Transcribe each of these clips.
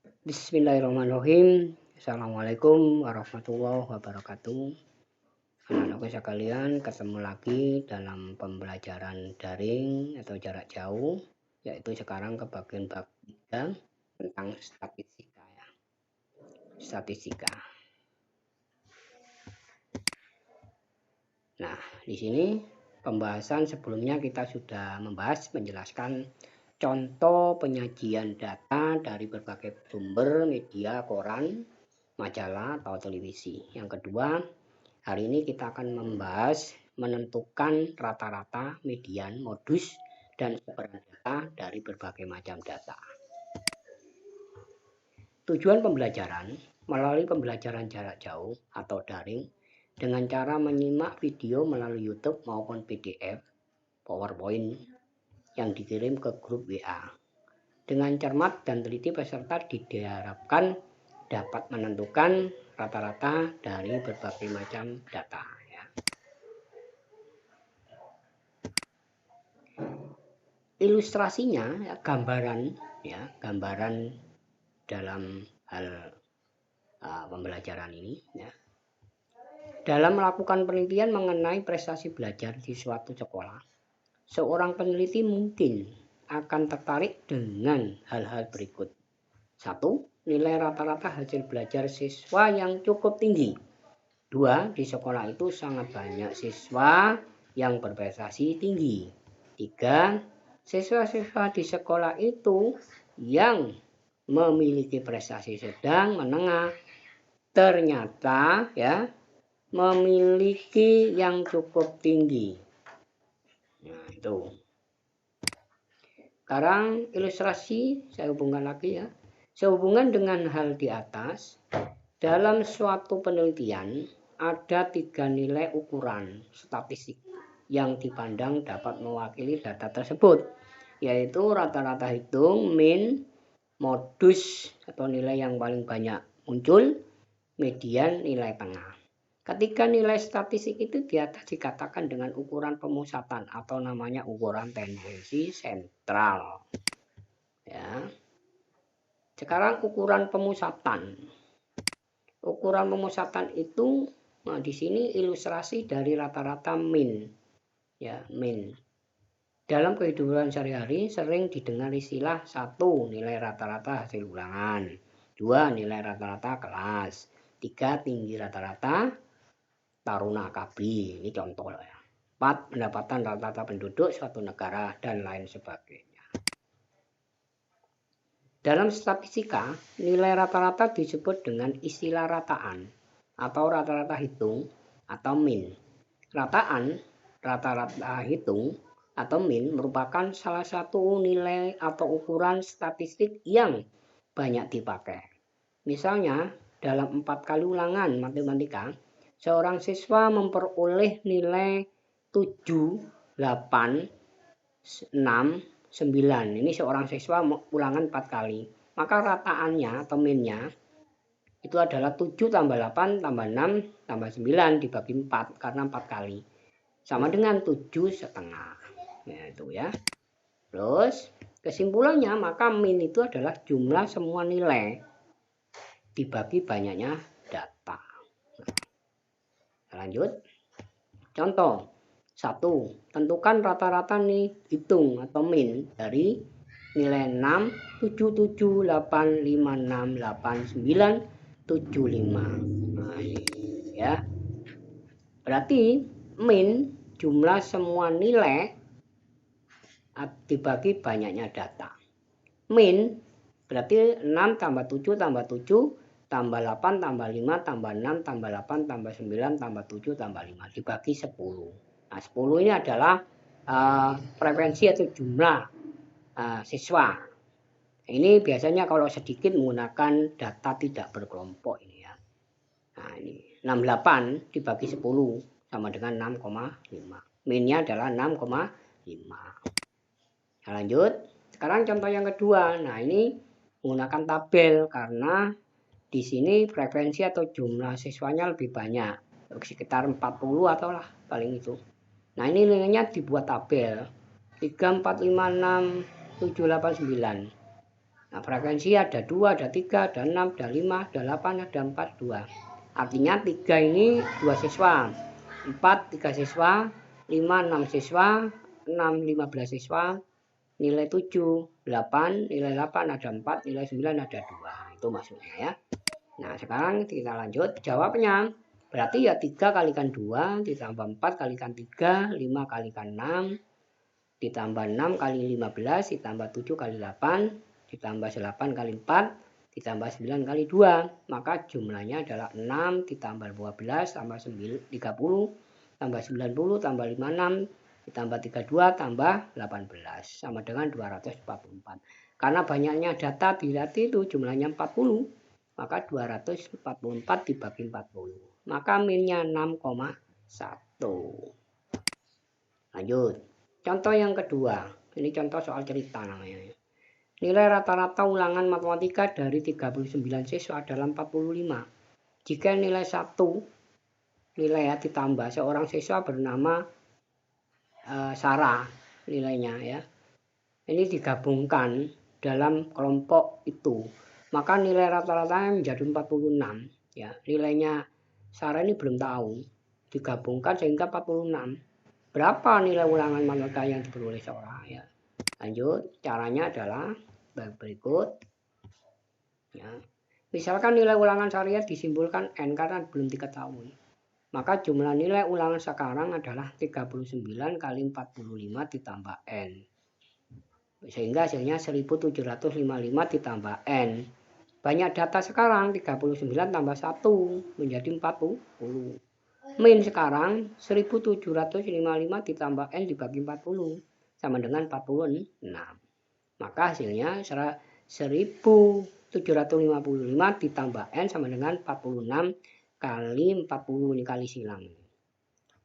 Bismillahirrahmanirrahim. Assalamualaikum warahmatullahi wabarakatuh. Anak-anakku sekalian, ketemu lagi dalam pembelajaran daring atau jarak jauh, yaitu sekarang ke bagian bab 3 tentang statistika ya. Statistika. Nah, di sini pembahasan sebelumnya kita sudah menjelaskan contoh penyajian data dari berbagai sumber media, koran, majalah, atau televisi. Yang kedua, hari ini kita akan membahas menentukan rata-rata, median, modus, dan sebaran data dari berbagai macam data. Tujuan pembelajaran melalui pembelajaran jarak jauh atau daring dengan cara menyimak video melalui YouTube maupun PDF, PowerPoint yang dikirim ke grup WA. Dengan cermat dan teliti peserta diharapkan dapat menentukan rata-rata dari berbagai macam data. Ya. Ilustrasinya, ya, gambaran dalam hal pembelajaran ini. Ya. Dalam melakukan penelitian mengenai prestasi belajar di suatu sekolah, seorang peneliti mungkin akan tertarik dengan hal-hal berikut. 1. Nilai rata-rata hasil belajar siswa yang cukup tinggi. 2. Di sekolah itu sangat banyak siswa yang berprestasi tinggi. 3. Siswa-siswa di sekolah itu yang memiliki prestasi sedang, menengah, ternyata ya memiliki yang cukup tinggi. Nah, itu. Sekarang ilustrasi saya hubungkan lagi ya. Sehubungan dengan hal di atas, dalam suatu penelitian ada 3 nilai ukuran statistik yang dipandang dapat mewakili data tersebut, yaitu rata-rata hitung, mean, modus atau nilai yang paling banyak muncul, median, nilai tengah. Ketika nilai statistik itu di atas dikatakan dengan ukuran pemusatan atau namanya ukuran tendensi sentral. Ya. Sekarang ukuran pemusatan. Ukuran pemusatan itu, nah di sini ilustrasi dari rata-rata mean. Ya, mean. Dalam kehidupan sehari-hari sering didengar istilah 1. Nilai rata-rata hasil ulangan. 2. Nilai rata-rata kelas. 3. Tinggi rata-rata taruna akabri, ini contoh ya. 4. Pendapatan rata-rata penduduk suatu negara dan lain sebagainya. Dalam statistika, nilai rata-rata disebut dengan istilah rataan atau rata-rata hitung atau mean. Rataan, rata-rata hitung atau mean merupakan salah satu nilai atau ukuran statistik yang banyak dipakai. Misalnya, dalam 4 kali ulangan matematika, seorang siswa memperoleh nilai 7, 8, 6, 9. Ini seorang siswa ulangan 4 kali. Maka rataannya atau mean-nya itu adalah 7 tambah 8 tambah 6 tambah 9 dibagi 4 karena 4 kali. Sama dengan 7,5. Ya, itu ya. Terus kesimpulannya maka mean itu adalah jumlah semua nilai dibagi banyaknya data. Lanjut. Contoh 1. Tentukan rata-rata nih hitung atau mean dari nilai 6, 7, 7, 8, 5, 6, 8, 9, 7, 5. Nah, ini ya. Berarti mean jumlah semua nilai dibagi banyaknya data. Mean berarti 6 tambah 7 tambah 7 tambah 8 tambah 5 tambah 6 tambah 8 tambah 9 tambah 7 tambah 5 dibagi 10. Nah 10 ini adalah frekuensi atau jumlah siswa. Ini biasanya kalau sedikit menggunakan data tidak berkelompok ini ya. Nah ini 68 dibagi 10 sama dengan 6,5. Mean-nya adalah 6,5. Nah, lanjut. Sekarang contoh yang kedua. Nah ini menggunakan tabel karena di sini frekuensi atau jumlah siswanya lebih banyak, sekitar 40 atau lah paling itu. Nah ini nilainya dibuat tabel 3, 4, 5, 6, 7, 8, 9. Nah, frekuensi ada 2, ada 3, ada 6, ada 5, ada 8, ada 4, 2. Artinya 3 ini 2 siswa, 4 3 siswa, 5 6 siswa, 6 15 siswa, nilai 7 8, nilai 8 ada 4, nilai 9 ada 2. Itu maksudnya ya. Nah, sekarang kita lanjut jawabnya. Berarti ya 3 kalikan 2 ditambah 4 kalikan 3, 5 kalikan 6 ditambah 6 kali 15 ditambah 7 kali 8 ditambah 8 kali 4 ditambah 9 kali 2, maka jumlahnya adalah 6 ditambah 12 tambah 30 tambah 90 tambah 56 ditambah 32 tambah 18 sama dengan 244. Karena banyaknya data dilihat itu jumlahnya 40, maka 244 dibagi 40, maka minnya 6,1. Lanjut, contoh yang kedua, ini contoh soal cerita namanya. Nilai rata-rata ulangan matematika dari 39 siswa adalah 45. Jika nilai 1 nilai ya ditambah seorang siswa bernama Sarah nilainya ya. Ini digabungkan dalam kelompok itu. Maka nilai rata-ratanya menjadi 46 ya. Nilainya Sarah ini belum tahu. Digabungkan sehingga 46. Berapa nilai ulangan matematika yang diperoleh seorang ya. Lanjut, caranya adalah berikut ya. Misalkan nilai ulangan syariah disimbolkan N karena belum diketahui, maka jumlah nilai ulangan sekarang adalah 39 kali 45 ditambah N, sehingga hasilnya 1755 ditambah N. Banyak data sekarang, 39 tambah 1 menjadi 40. Min sekarang 1755 ditambah N dibagi 40 sama dengan 46. Maka hasilnya 1755 ditambah N sama dengan 46 kali 40 ini kali silang.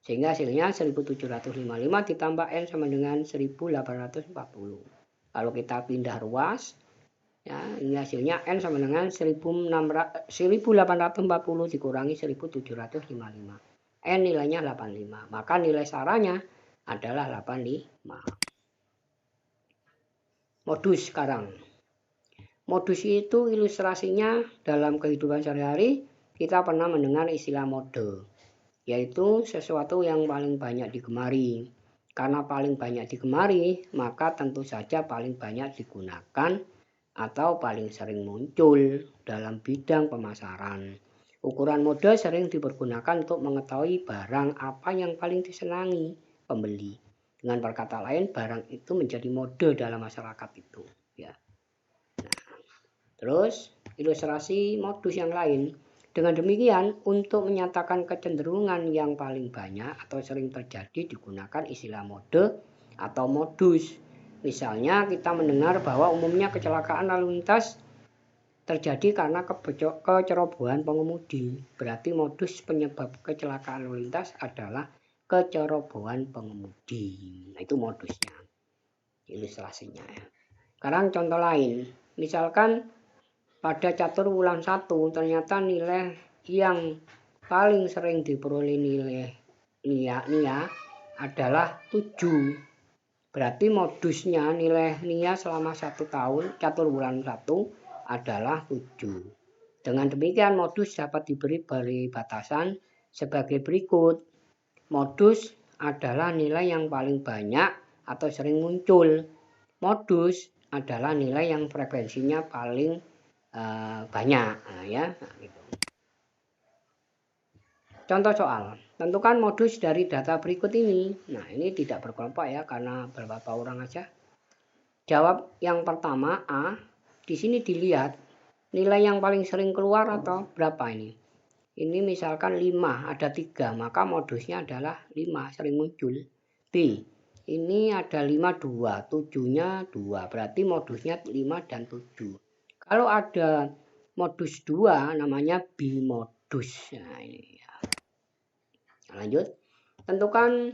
Sehingga hasilnya 1755 ditambah N sama dengan 1840. Kalau kita pindah ruas, ya, ini hasilnya N sama dengan 1840 dikurangi 1755. N nilainya 85. Maka nilai saranya adalah 85. Modus sekarang. Modus itu ilustrasinya dalam kehidupan sehari-hari kita pernah mendengar istilah mode, yaitu sesuatu yang paling banyak digemari. Karena paling banyak digemari, maka tentu saja paling banyak digunakan atau paling sering muncul dalam bidang pemasaran. Ukuran mode sering dipergunakan untuk mengetahui barang apa yang paling disenangi pembeli. Dengan perkata lain, barang itu menjadi mode dalam masyarakat itu. Ya. Nah, terus ilustrasi modus yang lain. Dengan demikian, untuk menyatakan kecenderungan yang paling banyak atau sering terjadi digunakan istilah mode atau modus. Misalnya kita mendengar bahwa umumnya kecelakaan lalu lintas terjadi karena kecerobohan pengemudi. Berarti modus penyebab kecelakaan lalu lintas adalah kecerobohan pengemudi. Nah, itu modusnya, ilustrasinya ya. Sekarang contoh lain, misalkan pada catur ulang 1 ternyata nilai yang paling sering diperoleh nilai Nia adalah 7. Berarti modusnya nilai Nia selama 1 tahun catur ulang 1 adalah 7. Dengan demikian modus dapat diberi batasan sebagai berikut. Modus adalah nilai yang paling banyak atau sering muncul. Modus adalah nilai yang frekuensinya paling banyak. Nah, ya. Nah, gitu. Contoh soal. Tentukan modus dari data berikut ini. Nah, ini tidak berkelompok ya karena beberapa orang aja. Jawab yang pertama A. Di sini dilihat nilai yang paling sering keluar atau berapa ini. Ini misalkan 5, ada 3, maka modusnya adalah 5, sering muncul. B, ini ada 5, 2, 7-nya 2, berarti modusnya 5 dan 7. Kalau ada modus 2, namanya bimodus. Nah, ini ya. Lanjut, tentukan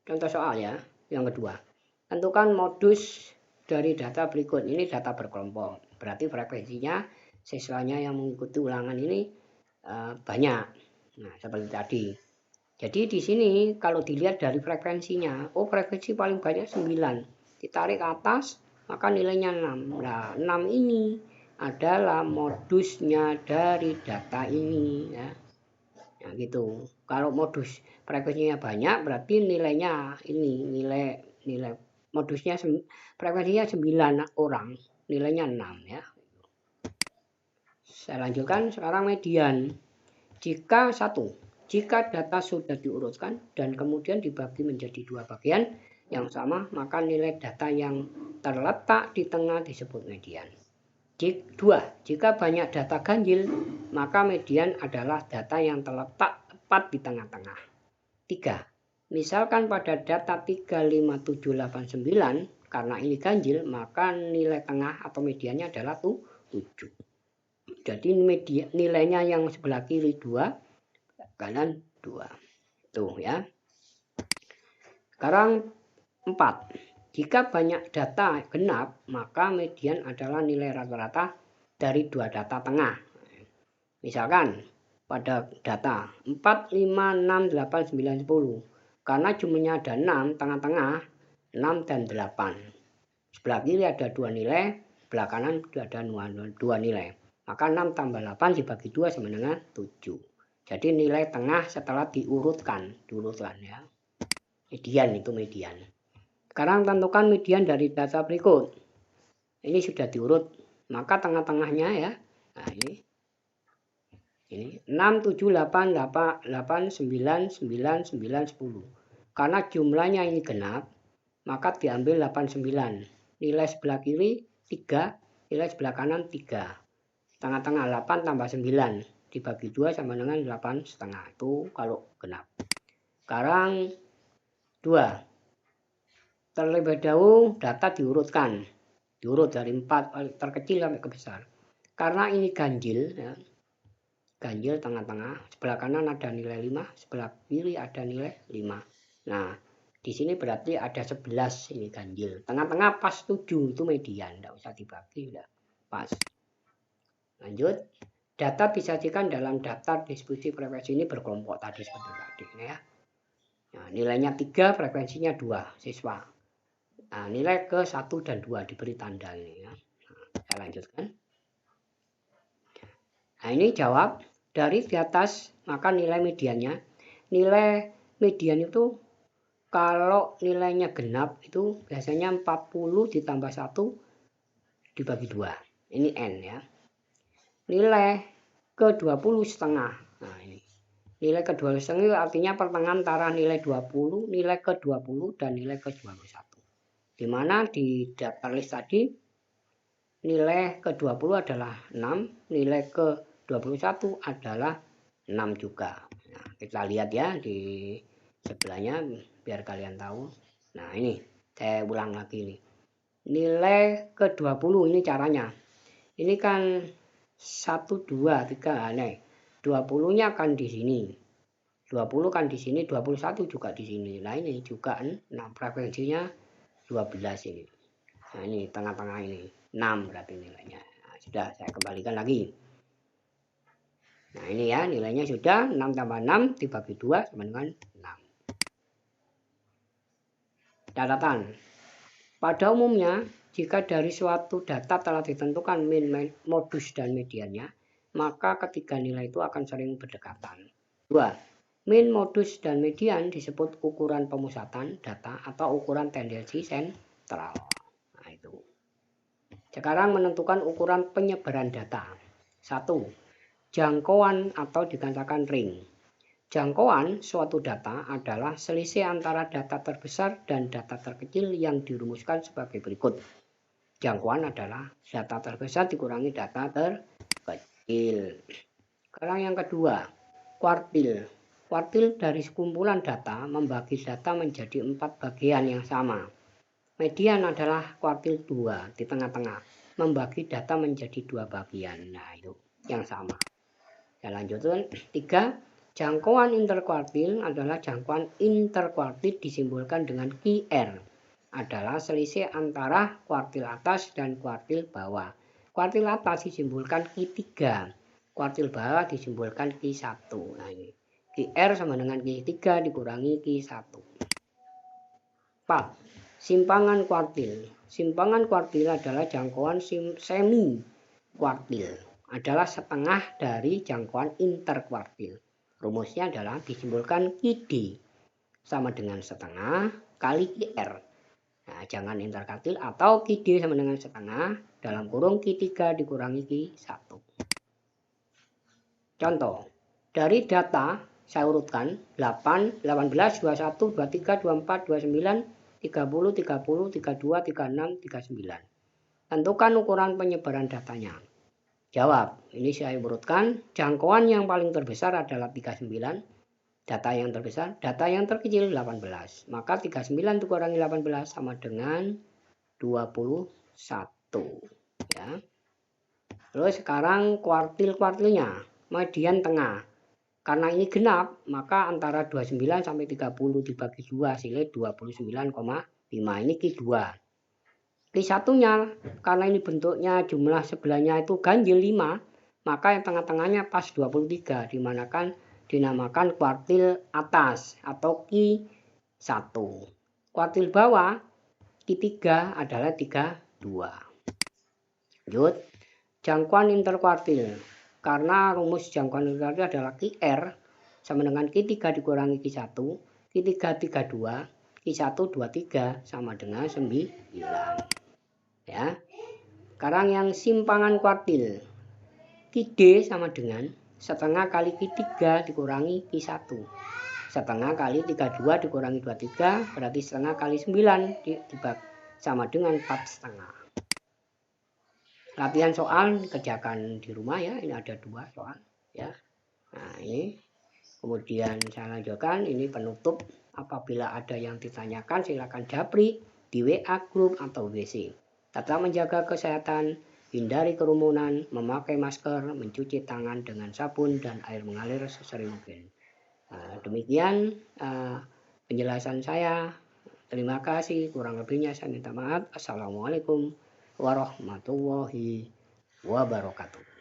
contoh soal ya, yang kedua. Tentukan modus dari data berikut, ini data berkelompok. Berarti frekuensinya siswanya yang mengikuti ulangan ini banyak. Nah, seperti tadi. Jadi di sini kalau dilihat dari frekuensinya, frekuensi paling banyak 9. Ditarik ke atas, maka nilainya 6. Nah, 6 ini adalah modusnya dari data ini ya. Nah, gitu. Kalau modus frekuensinya banyak berarti nilainya ini nilai modusnya frekuensinya 9 orang, nilainya 6 ya. Saya lanjutkan sekarang median. Jika data sudah diurutkan dan kemudian dibagi menjadi 2 bagian yang sama, maka nilai data yang terletak di tengah disebut median. 2. Jika banyak data ganjil, maka median adalah data yang terletak tepat di tengah-tengah. 3. Misalkan pada data 35789, karena ini ganjil, maka nilai tengah atau mediannya adalah 7. Jadi nilainya yang sebelah kiri 2, kanan 2. Tuh ya. Sekarang 4. Jika banyak data genap, maka median adalah nilai rata-rata dari 2 data tengah. Misalkan pada data 4, 5, 6, 8, 9, 10. Karena jumlahnya ada 6, tengah-tengah 6 dan 8. Sebelah kiri ada 2 nilai, sebelah kanan ada 2 nilai. Maka 6 tambah 8 dibagi 2 sama dengan 7. Jadi nilai tengah setelah diurutkan ya. Median itu median. Sekarang tentukan median dari data berikut. Ini sudah diurut, maka tengah-tengahnya ya. Nah, ini 6, 7, 8, 8, 9, 9, 9, 10. Karena jumlahnya ini genap, maka diambil 89. Nilai sebelah kiri 3, nilai sebelah kanan 3. Tengah-tengah 8 tambah 9. Dibagi 2 sama dengan 8,5. Itu kalau genap. Sekarang 2. Terlebih dahulu data diurutkan. Diurut dari 4 terkecil sampai ke besar. Karena ini ganjil ya. Ganjil tengah-tengah. Sebelah kanan ada nilai 5, sebelah kiri ada nilai 5. Nah, di sini berarti ada 11 ini ganjil. Tengah-tengah pas 7 itu median, enggak usah dibagi, udah pas. Lanjut. Data disajikan dalam daftar distribusi frekuensi ini berkelompok tadi seperti tadi ya. Nah, nilainya 3, frekuensinya 2 siswa. Nah, nilai ke 1 dan 2 diberi tanda ini ya. Nah, saya lanjutkan. Nah, ini jawab dari di atas, maka nilai mediannya. Nilai median itu kalau nilainya genap itu biasanya 40 ditambah 1 dibagi 2. Ini N ya. Nilai ke 20 setengah. Nah, ini. Nilai ke 20 setengah artinya pertengahan antara nilai 20, nilai ke 20 dan nilai ke 21. Dimana di daftar list tadi nilai ke 20 adalah 6, nilai ke 21 adalah 6 juga. Nah, kita lihat ya di sebelahnya biar kalian tahu. Nah, ini saya ulang lagi nih. Nilai ke 20 ini caranya. Ini kan 1, 2, 3 aneh. 20-nya kan di sini. 20 kan di sini, 21 juga di sini. Nah, ini juga 6 frekuensinya 12 ini. Nah, ini tengah-tengah ini. 6 berarti nilainya. Nah, sudah saya kembalikan lagi. Nah, ini ya nilainya sudah 6 tambah 6 dibagi 2 sama dengan 6. Catatan. Pada umumnya, jika dari suatu data telah ditentukan min, modus dan mediannya, maka ketiga nilai itu akan sering berdekatan. 2. Min, modus, dan median disebut ukuran pemusatan data atau ukuran tendensi sentral. Nah, itu. Sekarang menentukan ukuran penyebaran data. 1. Jangkauan atau dikatakan ring. Jangkauan suatu data adalah selisih antara data terbesar dan data terkecil yang dirumuskan sebagai berikut. Jangkauan adalah data terbesar dikurangi data terkecil. Sekarang yang kedua, kuartil. Kuartil dari sekumpulan data membagi data menjadi 4 bagian yang sama. Median adalah kuartil 2 di tengah-tengah, membagi data menjadi 2 bagian. Nah, itu yang sama. Saya lanjutkan. 3. Jangkauan interkuartil adalah jangkauan interkuartil disimbolkan dengan QR. Adalah selisih antara kuartil atas dan kuartil bawah. Kuartil atas disimbolkan Q3. Kuartil bawah disimbolkan Q1. Nah, ini. QR sama dengan Q3 dikurangi Q1. 4. Simpangan kuartil. Simpangan kuartil adalah jangkauan semi kuartil. Adalah setengah dari jangkauan interkuartil. Rumusnya adalah disimbolkan QD sama dengan setengah kali QR. Nah, jangan interkuartil atau QD sama dengan setengah dalam kurung Q3 dikurangi Q1. Contoh, dari data saya urutkan 8, 18, 21, 23, 24, 29, 30, 30, 32, 36, 39. Tentukan ukuran penyebaran datanya. Jawab, ini saya urutkan. Jangkauan yang paling terbesar adalah 39. Data yang terbesar, data yang terkecil 18. Maka 39 dikurangi 18 sama dengan 21. Ya. Terus sekarang kuartil-kuartilnya, median tengah. Karena ini genap, maka antara 29 sampai 30 dibagi 2 hasilnya 29,5. Ini Q2. Q1-nya, karena ini bentuknya jumlah sebelahnya itu ganjil 5, maka yang tengah-tengahnya pas 23, dinamakan kuartil atas atau Q1. Kuartil bawah, Q3 adalah 32. Lanjut, jangkauan interkuartil. Karena rumus jangkauan interkuartil adalah QR sama dengan Q3 dikurangi Q1, Q3 32, Q1 23 sama dengan 9. Ya. Sekarang yang simpangan kuartil. QD sama dengan setengah kali Q3 dikurangi Q1. Setengah kali 32 dikurangi 23 berarti setengah kali 9 sama dengan 4,5. Latihan soal dikerjakan di rumah ya. Ini ada 2 soal ya. Nah, ini kemudian saya lanjutkan, ini penutup. Apabila ada yang ditanyakan silakan japri di WA grup atau WC. Tetap menjaga kesehatan, hindari kerumunan, memakai masker, mencuci tangan dengan sabun dan air mengalir sesering mungkin. Demikian penjelasan saya. Terima kasih, kurang lebihnya saya minta maaf. Assalamualaikum warahmatullahi wabarakatuh.